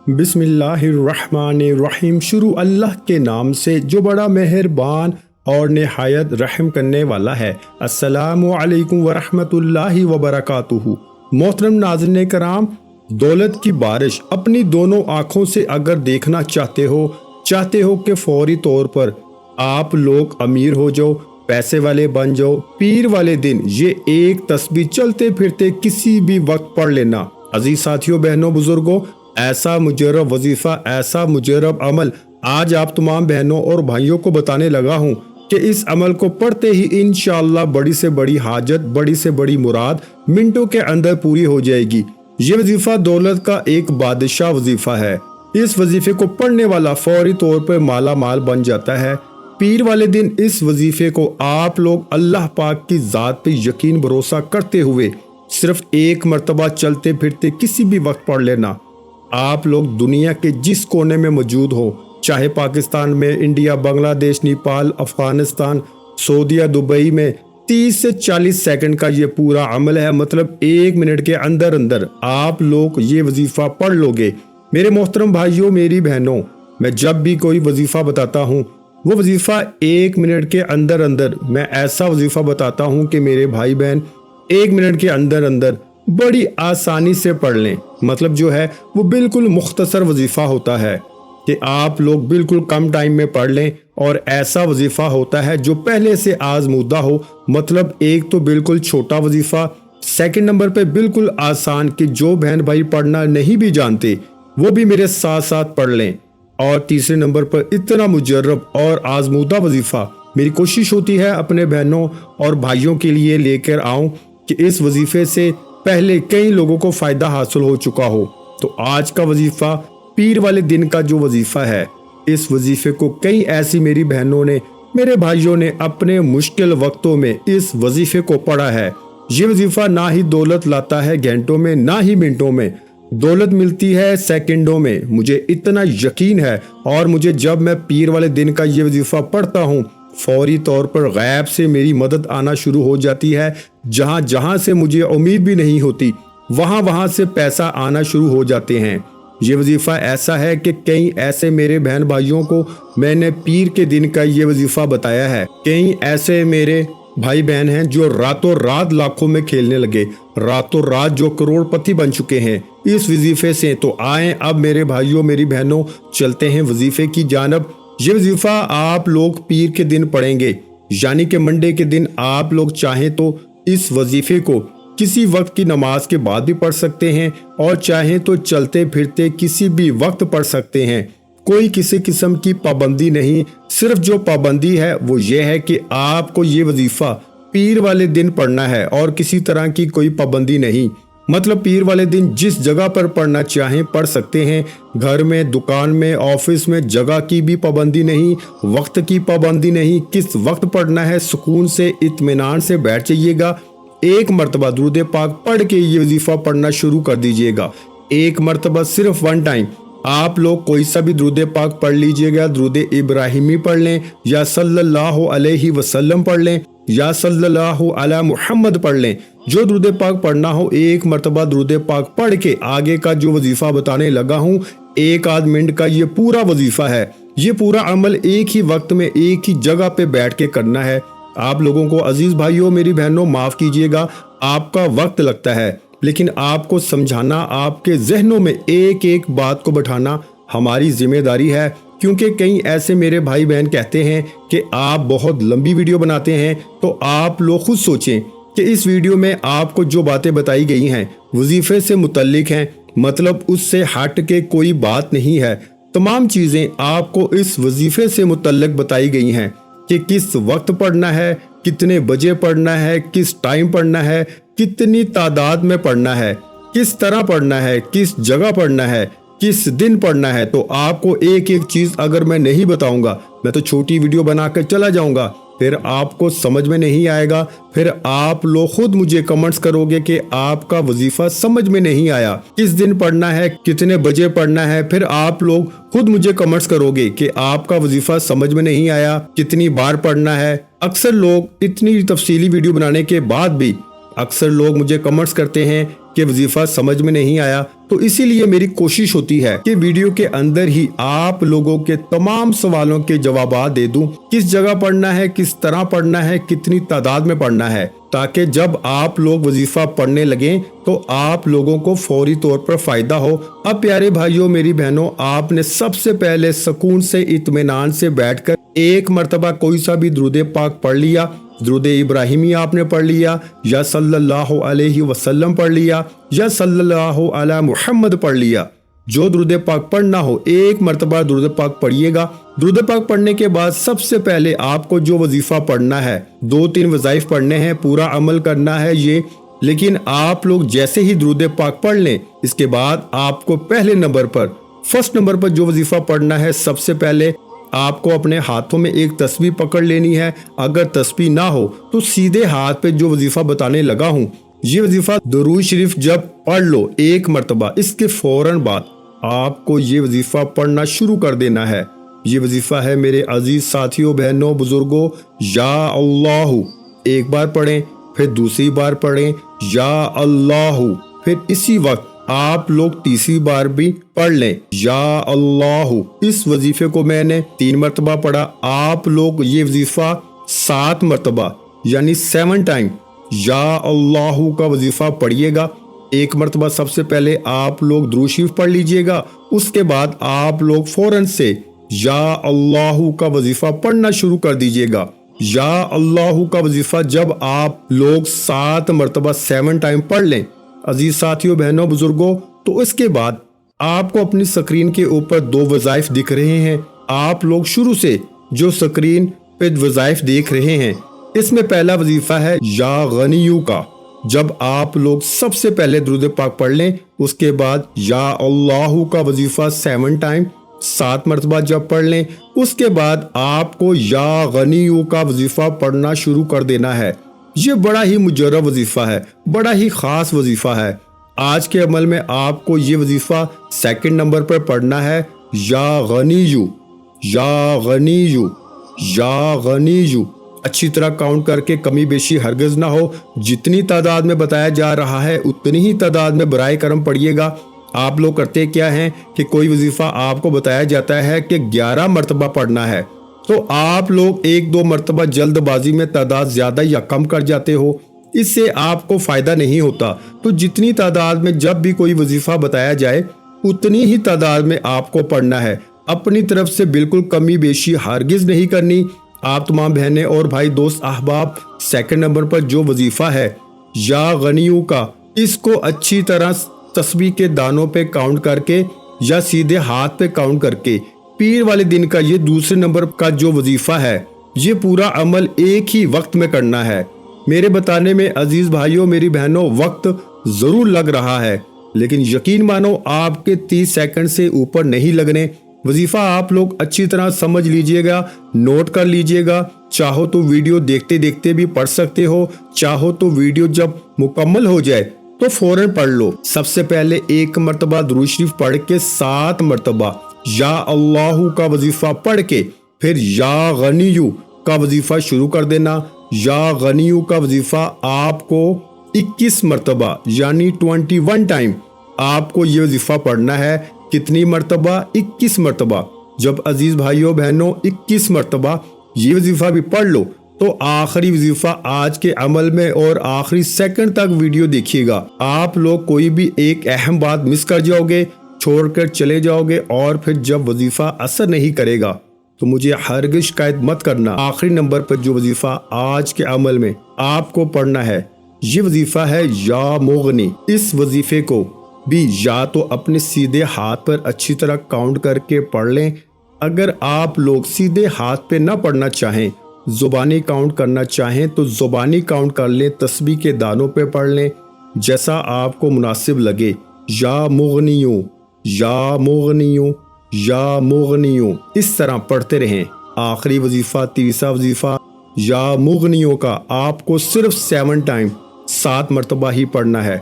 बिस्मिल्लाहिर्रहमानिर्रहीम। शुरू अल्लाह के नाम से जो बड़ा मेहरबान और निहायत रहम करने वाला है। अस्सलामु अलैकुम वरहमतुल्लाहि वबरकातुहू। मोहतरम नाज़रीन कराम, दौलत की बारिश अपनी दोनों आँखों से अगर देखना चाहते हो कि फौरी तौर पर आप लोग अमीर हो जाओ, पैसे वाले बन जाओ, पीर वाले दिन ये एक तस्बीह चलते फिरते किसी भी वक्त पढ़ लेना। अजीज साथियों, बहनों, बुजुर्गों, ऐसा मुजर्रब वजीफा, ऐसा मुजर्रब अमल आज आप तमाम बहनों और भाइयों को बताने लगा हूँ कि इस अमल को पढ़ते ही इंशाअल्लाह बड़ी से बड़ी हाजत, बड़ी से बड़ी मुराद मिनटों के अंदर पूरी हो जाएगी। ये वजीफा दौलत का एक बादशाह वजीफा है। इस वजीफे को पढ़ने वाला फौरी तौर पर माला माल बन जाता है। पीर वाले दिन इस वजीफे को आप लोग अल्लाह पाक की ज़ात पे यकीन भरोसा करते हुए सिर्फ एक मर्तबा चलते फिरते किसी भी वक्त पढ़ लेना। आप लोग दुनिया के जिस कोने में मौजूद हो, चाहे पाकिस्तान में, इंडिया, बांग्लादेश, नेपाल, अफगानिस्तान, सऊदीया, दुबई में, 30 से 40 सेकंड का ये पूरा अमल है। मतलब 1 मिनट के अंदर अंदर आप लोग ये वजीफा पढ़ लोगे। मेरे मोहतरम भाइयों, मेरी बहनों, मैं जब भी कोई वजीफा बताता हूँ वो वजीफा 1 मिनट के अंदर अंदर मैं ऐसा वजीफा बताता हूँ कि मेरे भाई बहन 1 मिनट के अंदर अंदर बड़ी आसानी से पढ़ लें। मतलब जो है वो बिल्कुल मुख्तसर वजीफा होता है कि आप लोग बिल्कुल कम टाइम में पढ़ लें। और ऐसा वजीफा होता है जो पहले से आजमूदा हो। मतलब एक तो बिल्कुल छोटा वजीफा, सेकंड नंबर पे बिल्कुल आसान कि जो बहन भाई पढ़ना नहीं भी जानते वो भी मेरे साथ साथ पढ़ लें। और तीसरे नंबर पर इतना मुजर्रब और आजमूदा वजीफा मेरी कोशिश होती है अपने बहनों और भाइयों के लिए लेकर आऊं कि इस वजीफे से पहले कई लोगों को फायदा हासिल हो चुका हो। तो आज का वजीफा पीर वाले दिन का जो वजीफा है, इस वजीफे को कई ऐसी मेरी बहनों ने, मेरे भाइयों ने अपने मुश्किल वक्तों में इस वजीफे को पढ़ा है। ये वजीफा ना ही दौलत लाता है घंटों में, ना ही मिनटों में, दौलत मिलती है सेकंडों में। मुझे इतना यकीन है। और मुझे जब मैं पीर वाले दिन का ये वजीफा पढ़ता हूँ फौरी तौर पर गैब से मेरी मदद आना शुरू हो जाती है। जहाँ जहाँ से मुझे उम्मीद भी नहीं होती वहाँ से पैसा आना शुरू हो जाते हैं। ये वजीफा ऐसा है कि कई ऐसे मेरे बहन भाइयों को मैंने पीर के दिन का ये वजीफा बताया है। कई ऐसे मेरे भाई बहन हैं जो रातों रात लाखों में खेलने लगे, रातों रात जो करोड़पति बन चुके हैं इस वजीफे से। तो आए अब मेरे भाइयों, मेरी बहनों, चलते हैं वजीफे की जानब। ये वजीफा आप लोग पीर के दिन पढ़ेंगे, यानी कि मंडे के दिन। आप लोग चाहें तो इस वजीफे को किसी वक्त की नमाज के बाद भी पढ़ सकते हैं और चाहें तो चलते फिरते किसी भी वक्त पढ़ सकते हैं। कोई किसी किस्म की पाबंदी नहीं। सिर्फ जो पाबंदी है वो ये है कि आपको ये वजीफा पीर वाले दिन पढ़ना है और किसी तरह की कोई पाबंदी नहीं। मतलब पीर वाले दिन जिस जगह पर पढ़ना चाहें पढ़ सकते हैं। घर में, दुकान में, ऑफिस में, जगह की भी पाबंदी नहीं, वक्त की पाबंदी नहीं। किस वक्त पढ़ना है सुकून से, इत्मीनान से बैठ जाइएगा। एक मर्तबा दुरूद पाक पढ़ के ये वजीफा पढ़ना शुरू कर दीजिएगा। एक मर्तबा सिर्फ 1 टाइम आप लोग कोई सा भी दुरूद पाक पढ़ लीजिएगा। दुरूद इब्राहिमी पढ़ लें या सल्लल्लाहु अलैहि वसल्लम पढ़ लें या सल्लल्लाहु अला मुहम्मद पढ़ लें। जो दुरूद पाक पढ़ना हो एक मर्तबा दुरूद पाक पढ़ के आगे का जो वजीफा बताने लगा हूँ 1 आध मिनट का ये पूरा वजीफा है। ये पूरा अमल एक ही वक्त में एक ही जगह पे बैठ के करना है। आप लोगों को अजीज भाइयों, मेरी बहनों, माफ कीजिएगा, आपका वक्त लगता है, लेकिन आपको समझाना, आपके जहनों में एक एक बात को बैठाना हमारी जिम्मेदारी है। क्योंकि कई ऐसे मेरे भाई बहन कहते हैं कि आप बहुत लंबी वीडियो बनाते हैं। तो आप लोग खुद सोचें कि इस वीडियो में आपको जो बातें बताई गई हैं वजीफे से मुतल्लिक हैं। मतलब उससे हट के कोई बात नहीं है। तमाम चीज़ें आपको इस वजीफे से मुतल्लिक बताई गई हैं कि किस वक्त पढ़ना है, कितने बजे पढ़ना है, किस टाइम पढ़ना है, कितनी तादाद में पढ़ना है, किस तरह पढ़ना है, किस जगह पढ़ना है, किस दिन पढ़ना है। तो आपको एक एक चीज अगर मैं नहीं बताऊंगा, मैं तो छोटी वीडियो बनाकर चला जाऊंगा, फिर आपको समझ में नहीं आएगा। फिर आप लोग खुद मुझे कमेंट्स करोगे कि आपका वजीफा समझ में नहीं आया, किस दिन पढ़ना है, कितने बजे पढ़ना है। फिर आप लोग खुद मुझे कमेंट्स करोगे कि आपका वजीफा समझ में नहीं आया, कितनी बार पढ़ना है। अक्सर लोग इतनी तफसीली वीडियो बनाने के बाद भी अक्सर लोग मुझे कमेंट्स करते हैं کہ وظیفہ سمجھ میں نہیں آیا، تو اسی لیے میری کوشش ہوتی ہے کہ ویڈیو کے اندر ہی آپ لوگوں کے تمام سوالوں کے جوابات دے دوں، کس جگہ پڑھنا ہے، کس طرح پڑھنا ہے، کتنی تعداد میں پڑھنا ہے، تاکہ جب آپ لوگ وظیفہ پڑھنے لگیں تو آپ لوگوں کو فوری طور پر فائدہ ہو۔ اب پیارے بھائیوں، میری بہنوں، آپ نے سب سے پہلے سکون سے اطمینان سے بیٹھ کر ایک مرتبہ کوئی سا بھی درود پاک پڑھ لیا، درود ابراہیمی آپ نے پڑھ لیا، یا صلی اللہ علیہ وسلم پڑھ لیا، یا صلی اللہ علی محمد پڑھ لیا۔ جو درود پاک پڑھنا ہو ایک مرتبہ درود پاک پڑھیے گا۔ درود پاک پڑھنے کے بعد سب سے پہلے آپ کو جو وظیفہ پڑھنا ہے، 2-3 وظائف پڑھنے ہیں، پورا عمل کرنا ہے یہ، لیکن آپ لوگ جیسے ہی درود پاک پڑھ لیں، اس کے بعد آپ کو پہلے نمبر پر، فرسٹ نمبر پر جو وظیفہ پڑھنا ہے، سب سے پہلے آپ کو اپنے ہاتھوں میں ایک تسبیح پکڑ لینی ہے۔ اگر تسبیح نہ ہو تو سیدھے ہاتھ پہ جو وظیفہ بتانے لگا ہوں، یہ وظیفہ درود شریف جب پڑھ لو ایک مرتبہ، اس کے فوراً بعد آپ کو یہ وظیفہ پڑھنا شروع کر دینا ہے۔ یہ وظیفہ ہے میرے عزیز ساتھیوں، بہنوں، بزرگوں، یا اللہ ایک بار پڑھیں، پھر دوسری بار پڑھیں یا اللہ، پھر اسی وقت آپ لوگ تیسری بار بھی پڑھ لیں یا اللہ۔ اس وظیفے کو میں نے 3 مرتبہ پڑھا، آپ لوگ یہ وظیفہ 7 مرتبہ یعنی 7 ٹائم یا اللہ کا وظیفہ پڑھیے گا۔ ایک مرتبہ سب سے پہلے آپ لوگ درود شریف پڑھ لیجئے گا، اس کے بعد آپ لوگ فوراً سے یا اللہ کا وظیفہ پڑھنا شروع کر دیجئے گا۔ یا اللہ کا وظیفہ جب آپ لوگ 7 مرتبہ 7 ٹائم پڑھ لیں عزیز ساتھیوں، بہنوں، بزرگوں، تو اس کے بعد آپ کو اپنی سکرین کے اوپر 2 وظائف دکھ رہے ہیں۔ آپ لوگ شروع سے جو سکرین پہ وظائف دیکھ رہے ہیں، اس میں پہلا وظیفہ ہے یا غنیو کا۔ جب آپ لوگ سب سے پہلے درود پاک پڑھ لیں، اس کے بعد یا اللہ کا وظیفہ 7 ٹائم 7 مرتبہ جب پڑھ لیں، اس کے بعد آپ کو یا غنیو کا وظیفہ پڑھنا شروع کر دینا ہے۔ یہ بڑا ہی مجرب وظیفہ ہے، بڑا ہی خاص وظیفہ ہے۔ آج کے عمل میں آپ کو یہ وظیفہ 2 نمبر پر پڑھنا ہے، یا غنیو، یا غنیو، یا غنیو۔ اچھی طرح کاؤنٹ کر کے، کمی بیشی ہرگز نہ ہو، جتنی تعداد میں بتایا جا رہا ہے اتنی ہی تعداد میں برائے کرم پڑھیے گا۔ آپ لوگ کرتے کیا ہیں کہ کوئی وظیفہ آپ کو بتایا جاتا ہے کہ 11 مرتبہ پڑھنا ہے، تو آپ لوگ 1-2 مرتبہ جلد بازی میں تعداد زیادہ یا کم کر جاتے ہو، اس سے آپ کو فائدہ نہیں ہوتا۔ تو جتنی تعداد میں جب بھی کوئی وظیفہ بتایا جائے اتنی ہی تعداد میں آپ کو پڑھنا ہے، اپنی طرف سے بالکل کمی بیشی ہرگز نہیں کرنی۔ آپ تمام بہنیں اور بھائی، دوست، احباب، 2 نمبر پر جو وظیفہ ہے یا غنیو کا، اس کو اچھی طرح تسبیح کے دانوں پہ کاؤنٹ کر کے یا سیدھے ہاتھ پہ کاؤنٹ کر کے، پیر والے دن کا یہ دوسرے نمبر کا جو وظیفہ ہے، یہ پورا عمل ایک ہی وقت میں کرنا ہے۔ میرے بتانے میں عزیز بھائیوں، میری بہنوں، وقت ضرور لگ رہا ہے، لیکن یقین مانو آپ کے 30 سیکنڈ سے اوپر نہیں لگنے۔ وظیفہ آپ لوگ اچھی طرح سمجھ لیجئے گا، نوٹ کر لیجئے گا، چاہو تو ویڈیو دیکھتے دیکھتے بھی پڑھ سکتے ہو، چاہو تو ویڈیو جب مکمل ہو جائے تو فوراً پڑھ لو۔ سب سے پہلے 1 مرتبہ درود شریف پڑھ کے 7 مرتبہ یا اللہ کا وظیفہ پڑھ کے پھر یا غنیو کا وظیفہ شروع کر دینا۔ یا غنیو کا وظیفہ آپ کو 21 مرتبہ یعنی 21 ٹائم آپ کو یہ وظیفہ پڑھنا ہے۔ کتنی مرتبہ؟ 21 مرتبہ۔ جب عزیز بھائیوں بہنوں 21 مرتبہ یہ وظیفہ بھی پڑھ لو تو آخری وظیفہ آج کے عمل میں اور آخری سیکنڈ تک ویڈیو دیکھیے گا۔ آپ لوگ کوئی بھی ایک اہم بات مس کر جاؤ گے، چھوڑ کر چلے جاؤ گے، اور پھر جب وظیفہ اثر نہیں کرے گا تو مجھے ہرگز شکایت مت کرنا۔ آخری نمبر پر جو وظیفہ آج کے عمل میں آپ کو پڑھنا ہے، یہ وظیفہ ہے یا مغنی۔ اس وظیفے کو بھی یا تو اپنے سیدھے ہاتھ پر اچھی طرح کاؤنٹ کر کے پڑھ لیں، اگر آپ لوگ سیدھے ہاتھ پہ نہ پڑھنا چاہیں، زبانی کاؤنٹ کرنا چاہیں تو زبانی کاؤنٹ کر لیں، تسبیح کے دانوں پہ پڑھ لیں، جیسا آپ کو مناسب لگے۔ یا مغنیوں، یا مغنیوں، یا مغنیوں، اس طرح پڑھتے رہیں۔ آخری وظیفہ، تیسرا وظیفہ یا مغنیوں کا آپ کو صرف 7 ٹائم 7 مرتبہ ہی پڑھنا ہے۔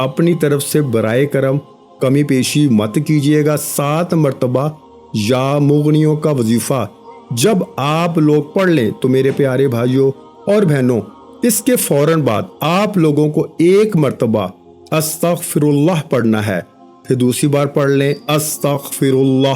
اپنی طرف سے برائے کرم کمی پیشی مت کیجیے گا۔ 7 مرتبہ یا مغنیوں کا وظیفہ جب آپ لوگ پڑھ لیں تو میرے پیارے بھائیوں اور بہنوں، اس کے فوراً بعد آپ لوگوں کو 1 مرتبہ अस्तगफिरुल्लाह पढ़ना है, फिर दूसरी बार पढ़ लें अस्तगफिरुल्लाह,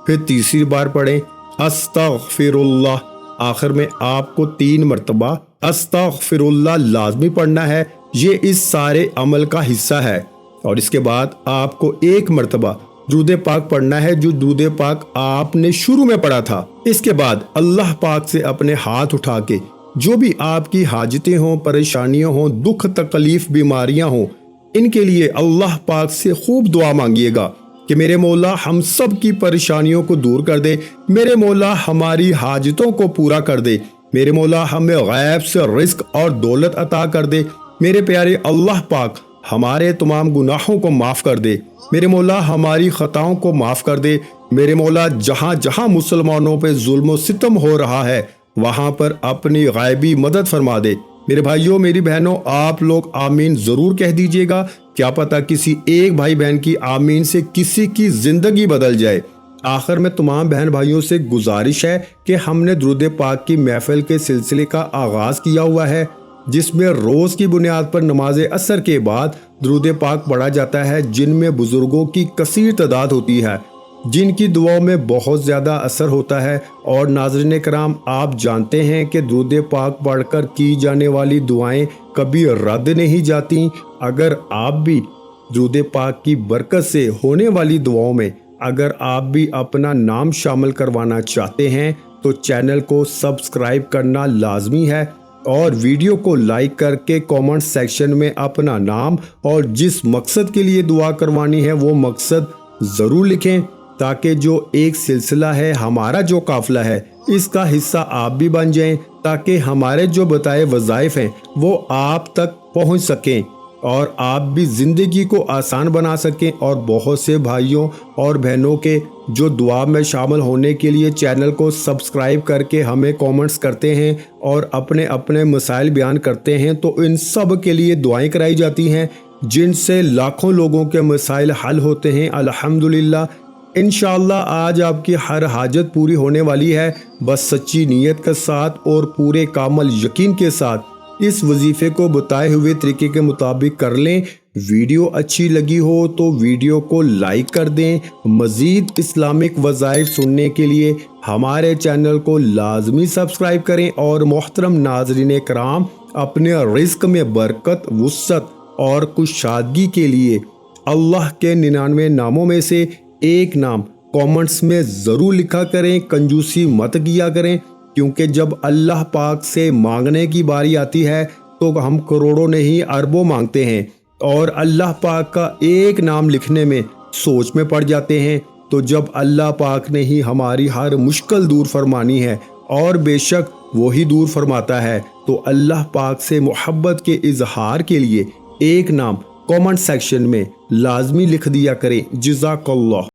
फिर तीसरी बार पढ़ें अस्तगफिरुल्लाह, आखिर में आपको 3 मरतबा अस्तगफिरुल्लाह लाजमी पढ़ना है। ये इस सारे अमल का हिस्सा है। और इसके बाद आपको 1 मरतबा दुरूद पाक पढ़ना है, जो दुरूद पाक आपने शुरू में पढ़ा था। इसके बाद अल्लाह पाक से अपने हाथ उठा के जो भी आपकी हाजतें हों, परेशानियां हों, दुख तकलीफ बीमारियां हों, इनके लिए अल्लाह पाक से खूब दुआ मांगिएगा कि मेरे मौला हम सब की परेशानियों को दूर कर दे, मेरे मौला हमारी हाजतों को पूरा कर दे, मेरे मौला हमें गैब से रिस्क और दौलत अता कर दे, मेरे प्यारे अल्लाह पाक हमारे तमाम गुनाहों को माफ़ कर दे, मेरे मौला हमारी ख़ताओं को माफ़ कर दे, मेरे मौला जहाँ जहाँ मुसलमानों पे जुल्म सितम हो रहा है वहाँ पर अपनी गायबी मदद फरमा दे। मेरे भाइयों मेरी बहनों, आप लोग आमीन ज़रूर कह दीजिएगा, क्या पता किसी एक भाई बहन की आमीन से किसी की ज़िंदगी बदल जाए। आखिर में तमाम बहन भाइयों से गुजारिश है कि हमने दुरूद पाक की महफिल के सिलसिले का आगाज़ किया हुआ है, जिसमें रोज़ की बुनियाद पर नमाज असर के बाद दुरूद पाक पढ़ा जाता है, जिनमें बुज़ुर्गों की कसीर तादाद होती है, जिनकी दुआओं में बहुत ज़्यादा असर होता है। और नाज़रीन कराम, आप जानते हैं कि दुरूद पाक पढ़कर की जाने वाली दुआएं कभी रद्द नहीं जाती। अगर आप भी दुरूद पाक की बरकत से होने वाली दुआओं में अगर आप भी अपना नाम शामिल करवाना चाहते हैं तो चैनल को सब्सक्राइब करना लाजमी है और वीडियो को लाइक करके कमेंट सेक्शन में अपना नाम और जिस मकसद के लिए दुआ करवानी है वो मकसद ज़रूर लिखें, ताकि जो एक सिलसिला है, हमारा जो काफिला है, इसका हिस्सा आप भी बन जाएं, ताकि हमारे जो बताए वज़ाइफ हैं वो आप तक पहुंच सकें और आप भी ज़िंदगी को आसान बना सकें। और बहुत से भाइयों और बहनों के जो दुआ में शामिल होने के लिए चैनल को सब्सक्राइब करके हमें कमेंट्स करते हैं और अपने अपने मसाइल बयान करते हैं, तो इन सब के लिए दुआएं कराई जाती हैं, जिनसे लाखों लोगों के मसाइल हल होते हैं अल्हम्दुलिल्लाह। इंशाअल्लाह आज आपकी हर हाजत पूरी होने वाली है। बस सच्ची नीयत के साथ और पूरे कामल यकीन के साथ इस वजीफे को बताए हुए तरीके के मुताबिक कर लें। वीडियो अच्छी लगी हो तो वीडियो को लाइक कर दें। मज़ीद इस्लामिक वज़ाइफ सुनने के लिए हमारे चैनल को लाजमी सब्सक्राइब करें। और मोहतरम नाज़रीन कराम, अपने रिस्क में बरकत, वुसअत और कुशादगी के लिए अल्लाह के 99 नामों में से एक नाम कमेंट्स में ज़रूर लिखा करें। कंजूसी मत किया करें, क्योंकि जब अल्लाह पाक से मांगने की बारी आती है तो हम करोड़ों नहीं अरबों मांगते हैं और अल्लाह पाक का एक नाम लिखने में सोच में पड़ जाते हैं। तो जब अल्लाह पाक ने ही हमारी हर मुश्किल दूर फरमानी है और बेशक वही दूर फरमाता है, तो अल्लाह पाक से मोहब्बत के इजहार के लिए एक नाम कमेंट सेक्शन में लाजमी लिख दिया करें। जज़ाकल्लाह।